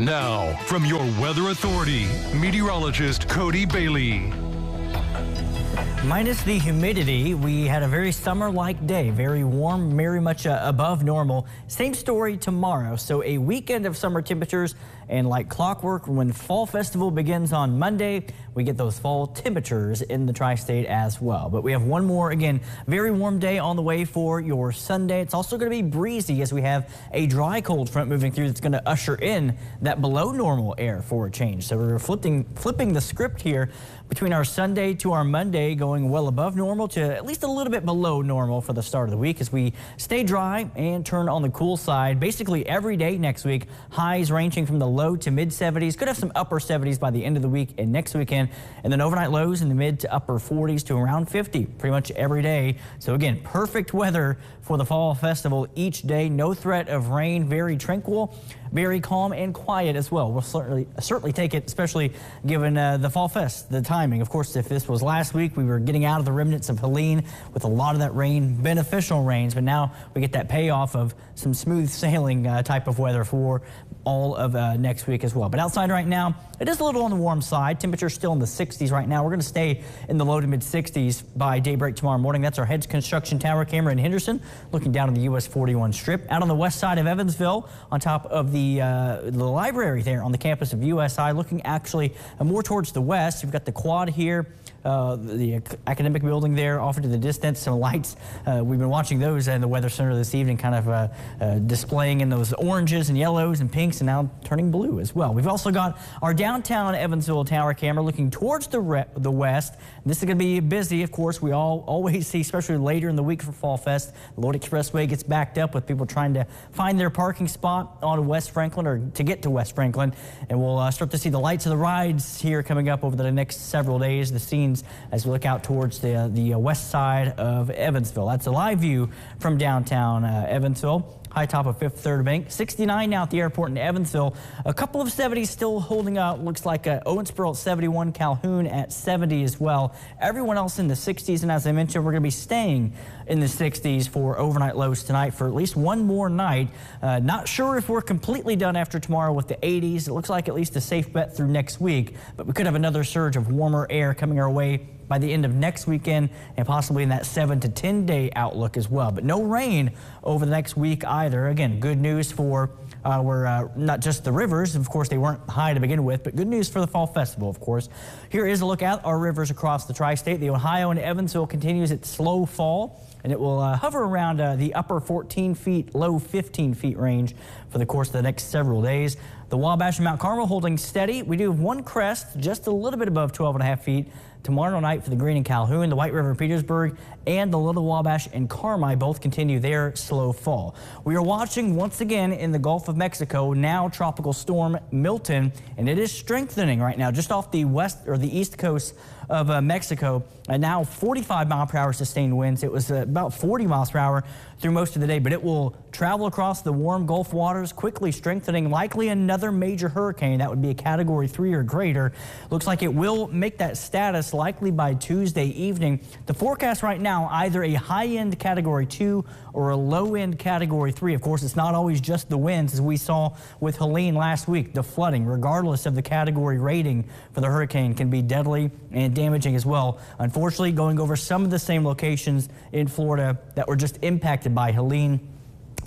Now, from your weather authority, meteorologist Cody Bailey. Minus the humidity, we had a very summer-like day, very warm, very much above normal. Same story tomorrow, so a weekend of summer temperatures, and like clockwork, when Fall Festival begins on Monday, we get those fall temperatures in the tri-state as well. But we have one more, again, very warm day on the way for your Sunday. It's also going to be breezy as we have a dry cold front moving through that's going to usher in that below normal air for a change. So we're flipping the script here between our Sunday to our Monday, going well above normal to at least a little bit below normal for the start of the week as we stay dry and turn on the cool side basically every day next week. Highs ranging from the low to mid 70s. Could have some upper 70s by the end of the week and next weekend. And then overnight lows in the mid to upper 40s to around 50 pretty much every day. So again, perfect weather for the Fall Festival each day. No threat of rain, very tranquil, very calm and quiet as well. We'll certainly take it, especially given the Fall Fest, the timing. Of course, if this was last week, we were getting out of the remnants of Helene with a lot of that rain, beneficial rains, but now we get that payoff of some smooth sailing type of weather for all of next week as well. But outside right now, it is a little on the warm side. Temperatures still in the 60s right now. We're going to stay in the low to mid 60s by daybreak tomorrow morning. That's our Hedge Construction Tower camera in Henderson, looking down on the US 41 strip. Out on the west side of Evansville, on top of the library there on the campus of USI, looking actually more towards the west. You've got the quad here, the academic building there off into the distance, some lights. We've been watching those in the Weather Center this evening, kind of displaying in those oranges and yellows and pinks and now turning blue as well. We've also got our downtown Evansville tower camera looking towards the west. This is going to be busy, of course. We always see, especially later in the week for Fall Fest, the Lord Expressway gets backed up with people trying to find their parking spot on West Franklin or to get to West Franklin. And we'll start to see the lights of the rides here coming up over the next several days, the scenes as we look out towards the west side of Evansville. That's a live view from downtown Evansville. High top of Fifth Third Bank. 69 now at the airport in Evansville. A couple of 70s still holding up. Looks like Owensboro at 71, Calhoun at 70 as well. Everyone else in the 60s, and as I mentioned, we're going to be staying in the 60s for overnight lows tonight for at least one more night. Not sure if we're completely done after tomorrow with the 80s. It looks like at least a safe bet through next week, but we could have another surge of warmer air coming our way by the end of next weekend and possibly in that 7 to 10 day outlook as well. But no rain over the next week either. Again, good news for not just the rivers. Of course, they weren't high to begin with, but good news for the Fall Festival, of course. Here is a look at our rivers across the tri-state. The Ohio and Evansville continues its slow fall, and it will hover around the upper 14 feet, low 15 feet range for the course of the next several days. The Wabash and Mount Carmel holding steady. We do have one crest just a little bit above 12.5 feet tomorrow night for the Green and Calhoun. The White River in Petersburg and the Little Wabash and Carmi both continue their slow fall. We are watching once again in the Gulf of Mexico, now Tropical Storm Milton, and it is strengthening right now just off the west or the east coast of Mexico. Now 45 mile per hour sustained winds. It was about 40 miles per hour through most of the day, but it will travel across the warm Gulf waters, quickly strengthening, likely another major hurricane. That would be a Category 3 or greater. Looks like it will make that status likely by Tuesday evening. The forecast right now, either a high-end Category 2 or a low-end Category 3. Of course, it's not always just the winds, as we saw with Helene last week. The flooding, regardless of the category rating for the hurricane, can be deadly and damaging as well. Unfortunately, going over some of the same locations in Florida that were just impacted by Helene.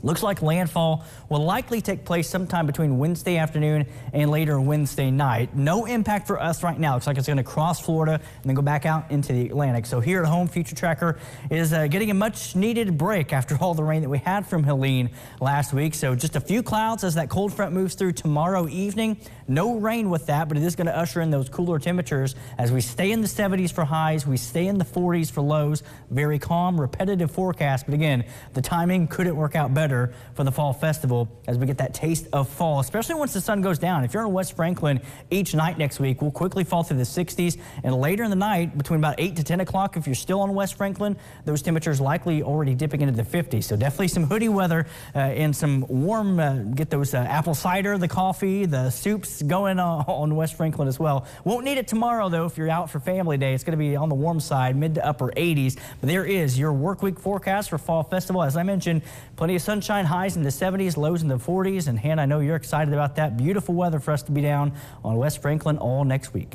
Looks like landfall will likely take place sometime between Wednesday afternoon and later Wednesday night. No impact for us right now. Looks like it's going to cross Florida and then go back out into the Atlantic. So here at home, Future Tracker is getting a much needed break after all the rain that we had from Helene last week. So just a few clouds as that cold front moves through tomorrow evening. No rain with that, but it is going to usher in those cooler temperatures as we stay in the 70s for highs. We stay in the 40s for lows. Very calm, repetitive forecast. But again, the timing couldn't work out better for the Fall Festival as we get that taste of fall, especially once the sun goes down. If you're in West Franklin each night next week, we'll quickly fall through the 60s, and later in the night between about 8 to 10 o'clock, if you're still on West Franklin, those temperatures likely already dipping into the 50s. So definitely some hoodie weather and some warm, get those apple cider, the coffee, the soups going on West Franklin as well. Won't need it tomorrow though if you're out for family day. It's going to be on the warm side, mid to upper 80s. But there is your work week forecast for Fall Festival. As I mentioned, plenty of sun sunshine, highs in the 70s, lows in the 40s. And Hannah, I know you're excited about that. Beautiful weather for us to be down on West Franklin all next week.